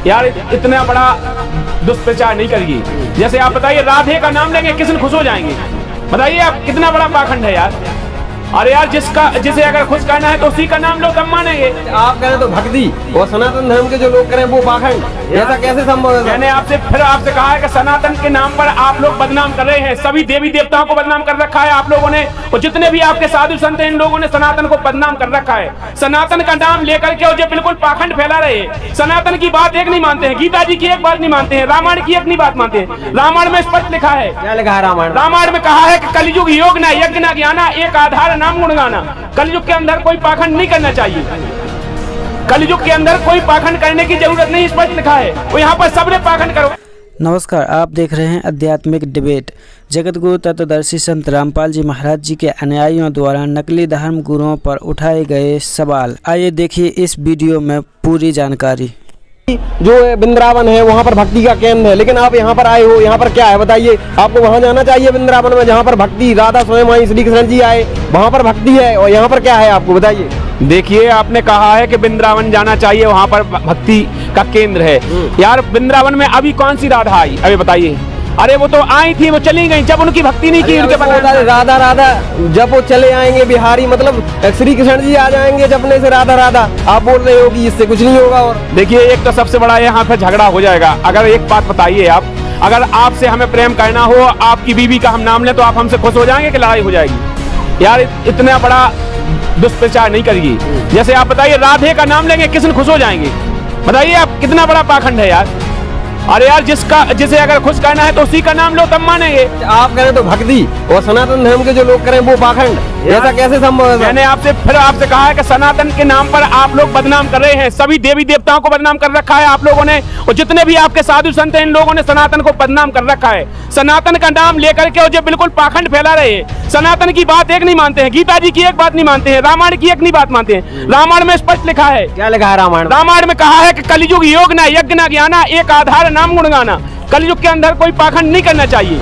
यार इतना बड़ा दुष्प्रचार नहीं करिए। जैसे आप बताइए राधे का नाम लेंगे किस दिन खुश हो जाएंगे? बताइए आप, कितना बड़ा पाखंड है यार। अरे यार जिसे अगर खुश करना है तो उसी का नाम लो, तब मानेंगे। आप करें तो भक्ति और सनातन धर्म के जो लोग करें वो पाखंड, ऐसा कैसे संभव है? मैंने आपसे कहा है कि सनातन के नाम पर आप लोग बदनाम कर रहे हैं। सभी देवी देवताओं को बदनाम कर रखा है आप लोगों ने, और जितने भी आपके साधु संत हैं इन लोगों ने सनातन को बदनाम कर रखा है। सनातन का नाम लेकर के और ये बिल्कुल पाखंड फैला रहे हैं। सनातन की बात एक नहीं मानते हैं, गीता जी की एक बात नहीं मानते हैं, रामायण की एक नहीं बात मानते हैं। रामायण में स्पष्ट लिखा है, क्या लिखा है रामायण? रामायण में कहा है कि कलयुग योग ना यज्ञ ना ज्ञाना, एक आधार नाम गुण गाना। कलयुग के अंदर कोई पाखंड नहीं करना चाहिए। कलयुग के अंदर कोई पाखंड करने की जरूरत नहीं, स्पष्ट लिखा है। वो यहाँ पर सबने पाखंड करो। नमस्कार, आप देख रहे हैं आध्यात्मिक डिबेट। जगत गुरु तत्वदर्शी संत रामपाल जी महाराज जी के अनुयायियों द्वारा नकली धर्म गुरुओं पर उठाए गए सवाल। आइए देखिए इस वीडियो में पूरी जानकारी। जो वृंदावन है वहाँ पर भक्ति का केंद्र है, लेकिन आप यहाँ पर आए हो, यहाँ पर क्या है बताइए? आपको वहाँ जाना चाहिए वृंदावन में जहाँ पर भक्ति, राधा स्वयं आई, श्री कृष्ण जी आए, वहाँ पर भक्ति है, और यहाँ पर क्या है आपको बताइए? देखिए आपने कहा है कि वृंदावन जाना चाहिए, वहाँ पर भक्ति का केंद्र है। यार वृंदावन में अभी कौन सी राधा आई अभी बताइए? अरे वो तो आई थी, वो चली गई जब उनकी भक्ति नहीं की। उनके राधा राधा जब वो चले आएंगे बिहारी, मतलब श्री कृष्ण जी आ जाएंगे जपने से राधा राधा, आप बोल रहे हो कि इससे कुछ नहीं होगा? और देखिए एक तो सबसे बड़ा यहाँ पे झगड़ा हो जाएगा। अगर एक बात बताइए आप, अगर आपसे हमें प्रेम करना हो, आपकी बीवी का हम नाम लें तो आप हमसे खुश हो जाएंगे कि लड़ाई हो जाएगी? यार इतना बड़ा दुष्प्रचार नहीं करिए। जैसे आप बताइए राधे का नाम लेंगे किस दिन खुश हो जाएंगे? बताइए आप, कितना बड़ा पाखंड है यार। अरे यार जिसे अगर खुश करना है तो उसी का नाम लो, तब मानेंगे। आप करें तो भक्ति और सनातन धर्म के जो लोग करें वो पाखंड, ऐसा कैसे संभव है? मैंने आपसे कहा है कि सनातन के नाम पर आप लोग बदनाम कर रहे हैं। सभी देवी देवताओं को बदनाम कर रखा है आप लोगों ने, और जितने भी आपके साधु संत हैं इन लोगों ने सनातन को बदनाम कर रखा है। सनातन का नाम लेकर के और जो बिल्कुल पाखंड फैला रहे हैं। सनातन की बात एक नहीं मानते हैं, गीता जी की एक बात नहीं मानते हैं, रामायण की एक नहीं बात मानते हैं। रामायण में स्पष्ट लिखा है, क्या लिखा है रामायण? रामायण में कहा है कि कलयुग योग ना यज्ञ ना ज्ञाना, एक आधार नाम गुण गाना। कलयुग के अंदर कोई पाखंड नहीं करना चाहिए।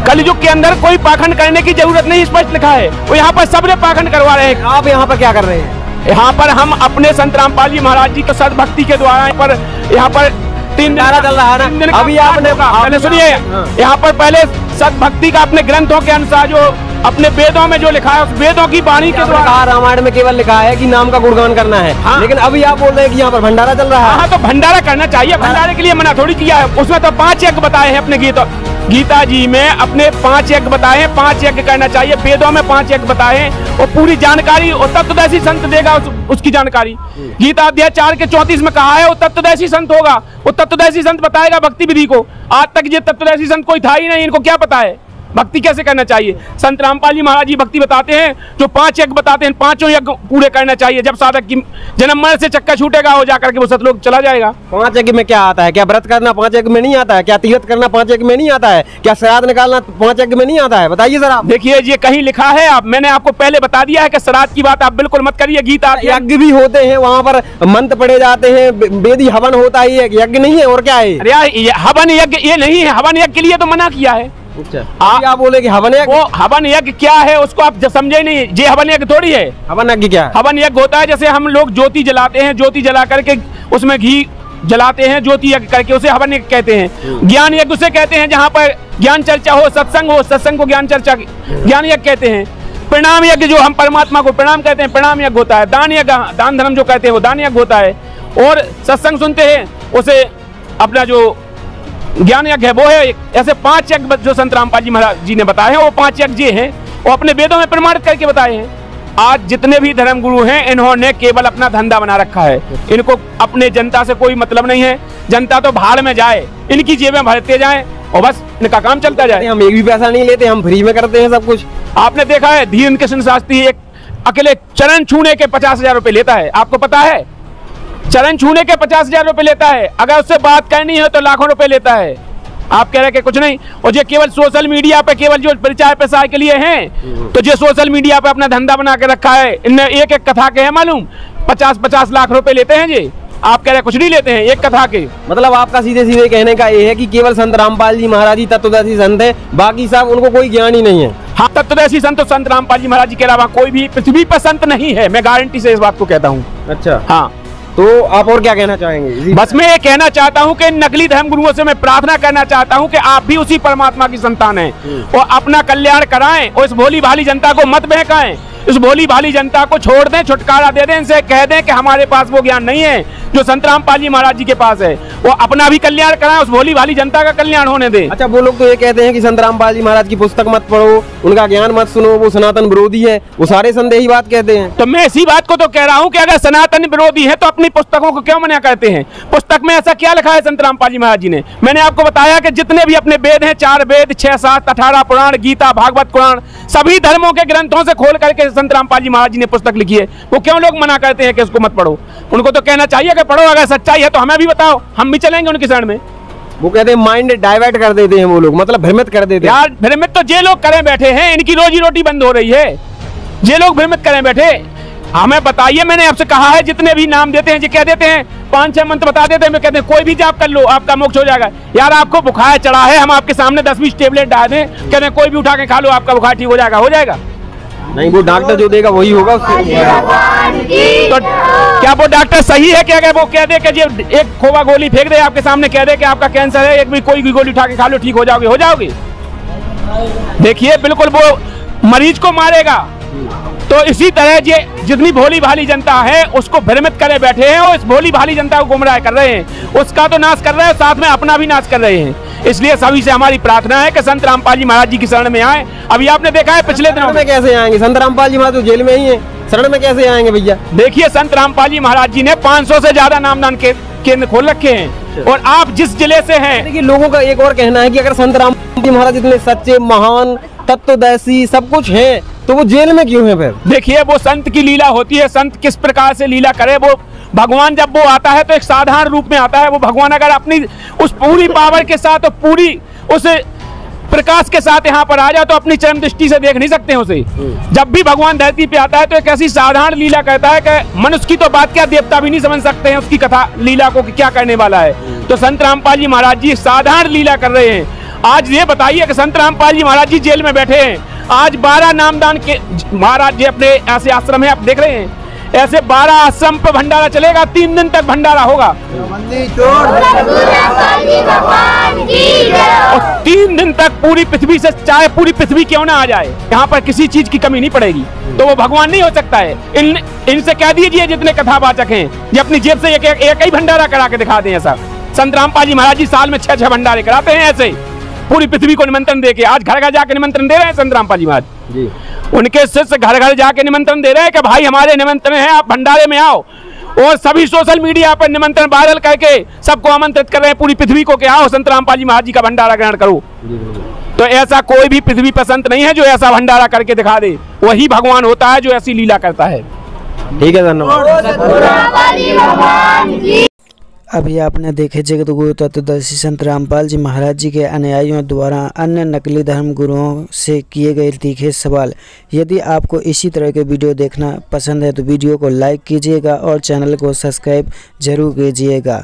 कलयुग के अंदर कोई पाखंड करने की जरूरत नहीं, स्पष्ट लिखा है। वो यहाँ पर सबने पाखंड करवा रहे हैं। आप यहाँ पर क्या कर रहे हैं? यहाँ पर हम अपने संत रामपाल जी महाराज जी को सद्भक्ति के द्वारा यहाँ पर 3 दिन चल रहा है ना? अभी आपने पहले सुनिए, यहाँ पर पहले सद्भक्ति का अपने ग्रंथों के अनुसार जो अपने वेदों में जो लिखा है उस वेदों की वाणी के द्वारा। रामायण में केवल लिखा है कि नाम का गुणगान करना है। हाँ। लेकिन अभी आप बोल रहे हैं कि यहाँ पर भंडारा चल रहा है। हाँ तो भंडारा करना चाहिए, भंडारे के लिए मना थोड़ी किया है। उसमें तो 5 यज्ञ बताए हैं अपने गीता जी में, अपने 5 यज्ञ बताए हैं, 5 यज्ञ करना चाहिए। वेदों में 5 यज्ञ बताए हैं और पूरी जानकारी और तत्वदर्शी संत देगा उसकी जानकारी। गीता अध्याय 4 के 34 में कहा है वो तत्वदर्शी संत होगा, वो तत्वदर्शी संत बताएगा भक्ति विधि को। आज तक ये तत्वदर्शी संत कोई था ही नहीं, इनको क्या पता है भक्ति कैसे करना चाहिए? संत रामपाल जी महाराज जी भक्ति बताते हैं, जो 5 यज्ञ बताते हैं, 5 यज्ञ पूरे करना चाहिए। जब साधक की जन्म मरण से चक्का छूटेगा हो जाकर के वो सतलोक चला जाएगा। 5 यज्ञ में क्या आता है? क्या व्रत करना 5 यज्ञ में नहीं आता है? क्या तीर्थ करना 5 यज्ञ में नहीं आता है? क्या श्राद्ध निकालना 5 यज्ञ में नहीं आता है? बताइए सर आप। देखिए ये कहीं लिखा है, आप मैंने आपको पहले बता दिया है कि श्राद्ध की बात आप बिल्कुल मत करिए। गीता यज्ञ भी होते हैं, वहाँ पर मंत्र पढ़े जाते हैं, वेदी हवन होता है, यज्ञ नहीं है और क्या है? अरे यार हवन यज्ञ ये नहीं है, हवन यज्ञ के लिए तो मना किया है। आप बोले कि हवन यज्ञ, वो हवन यज्ञ क्या है उसको आप समझे नहीं। ये हवन यज्ञ थोड़ी है। हवन यज्ञ क्या है? हवन यज्ञ होता है जैसे हम लोग ज्योति जलाते हैं, ज्योति जला करके उसमें घी जलाते हैं, ज्योति यज्ञ करके, उसे हवन यज्ञ कहते हैं। ज्ञान यज्ञ उसे कहते हैं जहाँ पर ज्ञान चर्चा हो, सत्संग हो, सत्संग को ज्ञान चर्चा ज्ञान यज्ञ कहते हैं। प्रणाम यज्ञ जो हम परमात्मा को प्रणाम कहते हैं, प्रणाम यज्ञ होता है। दान यज्ञ, दान धर्म जो कहते हैं वो दान यज्ञ होता है। और सत्संग सुनते हैं उसे अपना जो ज्ञान यज्ञ है वो है। ऐसे 5 यज्ञ जो संत रामपाल जी महाराज जी ने बताए हैं वो 5 यज्ञ ये हैं, वो अपने वेदों में प्रमाणित करके बताए हैं। आज जितने भी धर्म गुरु हैं इन्होंने केवल अपना धंधा बना रखा है। इनको अपने जनता से कोई मतलब नहीं है। जनता तो भाड़ में जाए, इनकी जेबें भरते जाएं और बस इनका काम चलता जाए। हम एक भी पैसा नहीं लेते, हम फ्री में करते हैं सब कुछ। आपने देखा है धीरेन्द्र कृष्ण शास्त्री एक अकेले चरण छूने के 50,000 रुपए लेता है, आपको पता है? चरण छूने के 50,000 रुपए लेता है। अगर उससे बात करनी है तो लाखों रुपए लेता है। आप कह रहे कि कुछ नहीं, और ये केवल सोशल मीडिया पे केवल जो प्रचार प्रसार के लिए हैं, तो ये सोशल मीडिया पे अपना धंधा बना के रखा है। इनने एक कथा के है मालूम 50-50 लाख रुपए लेते हैं जी। आप कह रहे कुछ नहीं लेते हैं एक कथा के। मतलब आपका सीधे सीधे कहने का ये है कि केवल संत रामपाल जी महाराज जी तत्वदर्शी संत है, बाकी सब उनको कोई ज्ञान ही नहीं है। हाँ, तत्वदर्शी संत तो संत रामपाल जी महाराज जी के अलावा कोई भी पृथ्वी पर संत नहीं है। मैं गारंटी से इस बात को कहता हूँ। अच्छा, हाँ। तो आप और क्या कहना चाहेंगे? बस मैं ये कहना चाहता हूँ कि नकली धर्म गुरुओं से मैं प्रार्थना करना चाहता हूँ कि आप भी उसी परमात्मा की संतान हैं और अपना कल्याण कराएं और इस भोली भाली जनता को मत बहकाएं। इस भोली भाली जनता को छोड़ दें, छुटकारा दे दें, इनसे कह दें कि हमारे पास वो ज्ञान नहीं है जो संत रामपाल जी महाराज जी के पास है। वो अपना भी कल्याण कराएं, उस भोली भाली जनता का कल्याण होने दें। अच्छा, वो लोग तो ये कहते हैं कि संत रामपाल जी महाराज की पुस्तक मत पढ़ो, उनका ज्ञान मत सुनो, वो सनातन विरोधी है। वो सारे संदेही बात कहते हैं। तो मैं इसी बात को तो कह रहा हूँ कि अगर सनातन विरोधी है तो अपनी पुस्तकों को क्यों मना करते हैं? पुस्तक में ऐसा क्या लिखा है संत रामपाल जी महाराज जी ने? मैंने आपको बताया कि जितने भी अपने वेद हैं, 4 वेद, 6, 7, 18 पुराण, गीता, भागवत पुराण, सभी धर्मों के ग्रंथों से खोल करके संत रामपाल जी महाराज जी ने पुस्तक लिखी है। वो क्यों लोग मना करते हैं कि इसको मत पढ़ो? उनको तो कहना चाहिए कि पढ़ो, अगर सच्चाई है तो हमें भी बताओ, हम भी चलेंगे उनकी शरण में। वो कहते हैं माइंड डाइवर्ट कर देते हैं वो लोग, मतलब भ्रमित कर देते हैं। यार भ्रमित तो जे लोग करें बैठे हैं, इनकी रोजी रोटी बंद हो रही है। जे लोग भ्रमित करें बैठे, हमें बताइए। मैंने आपसे कहा है जितने भी नाम देते हैं, जो कह देते हैं 5-6 मंत्र बता देते हैं, मैं कहते हैं कोई भी जाप कर लो आपका मोक्ष हो जाएगा। यार आपको बुखार चढ़ा है, हम आपके सामने 10-20 टेबलेट डाल दें, कहते हैं कोई भी उठा के खा लो आपका बुखार ठीक हो जाएगा। हो जाएगा? नहीं, वो डॉक्टर जो देगा वही होगा उससे। तो क्या वो डॉक्टर सही है कि अगर वो कह दे कि जी एक खोवा गोली फेंक दे आपके सामने, कह दे कि आपका कैंसर है, एक भी कोई भी गोली उठा के खा लो ठीक हो जाओगे? हो जाओगे? देखिए बिल्कुल वो मरीज को मारेगा। तो इसी तरह ये जितनी भोली भाली जनता है उसको भ्रमित करे बैठे हैं और इस भोली भाली जनता को गुमराह कर रहे हैं। उसका तो नाश कर रहे हैं, साथ में अपना भी नाश कर रहे हैं। इसलिए सभी से हमारी प्रार्थना है कि संत रामपाल जी महाराज जी की शरण में आए। अभी आपने देखा है पिछले दिनों में कैसे आएंगे संत रामपाल जी महाराज? तो जेल में ही है, शरण में कैसे आएंगे भैया? देखिए संत रामपाल जी महाराज जी ने 500 से ज्यादा नामदान के केंद्र खोल रखे हैं। और आप जिस जिले से हैं, देखिए लोगों का एक और कहना है कि अगर संत रामपाल जी महाराज इतने सच्चे, महान, तत्वदर्शी सब कुछ है तो वो जेल में क्यों है फिर? देखिए वो संत की लीला होती है। संत किस प्रकार से लीला करे, वो भगवान जब वो आता है तो एक साधारण रूप में आता है। वो भगवान अगर अपनी उस पूरी पावर के साथ और पूरी उस प्रकाश के साथ यहाँ पर आ जाए तो अपनी चरम दृष्टि से देख नहीं सकते हैं उसे। जब भी भगवान धरती पे आता है तो एक ऐसी साधारण लीला करता है कि मनुष्य की तो बात क्या, देवता भी नहीं समझ सकते हैं उसकी कथा लीला को कि क्या करने वाला है। तो संत रामपाल जी महाराज जी साधारण लीला कर रहे हैं। आज ये बताइए कि संत रामपाल जी महाराज जी जेल में बैठे हैं। आज 12 नामदान के महाराज जी अपने ऐसे आश्रम है, आप देख रहे हैं, ऐसे 12 आश्रम पे भंडारा चलेगा, 3 दिन तक भंडारा होगा और 3 दिन तक पूरी पृथ्वी से, चाहे पूरी पृथ्वी क्यों ना आ जाए, यहाँ पर किसी चीज की कमी नहीं पड़ेगी। तो वो भगवान नहीं हो सकता है। इनसे कह दीजिए जितने कथावाचक हैं, ये अपनी जेब से एक ही भंडारा करा के दिखा दें। ऐसा संत रामपाल जी महाराज जी साल में 6-6 भंडारे कराते हैं ऐसे पूरी पृथ्वी को निमंत्रण देके। आज घर घर जाके निमंत्रण दे रहे हैं संत रामपाल जी महाराज जी। उनके शिष्य घर घर जाके निमंत्रण दे रहे हैं कि भाई हमारे निमंत्रण है, आप भंडारे में आओ। और सभी सोशल मीडिया पर निमंत्रण वायरल करके सबको आमंत्रित कर रहे हैं पूरी पृथ्वी को कि आओ संत रामपाल जी महाराज जी का भंडारा ग्रहण करो। तो ऐसा कोई भी पृथ्वी पर संत नहीं है जो ऐसा भंडारा करके दिखा दे। वही भगवान होता है जो ऐसी लीला करता है। ठीक है, धन्यवाद। अभी आपने देखे जगतगुरु तत्वदर्शी संत रामपाल जी महाराज जी के अनुयायियों द्वारा अन्य नकली धर्म गुरुओं से किए गए तीखे सवाल। यदि आपको इसी तरह के वीडियो देखना पसंद है तो वीडियो को लाइक कीजिएगा और चैनल को सब्सक्राइब जरूर कीजिएगा।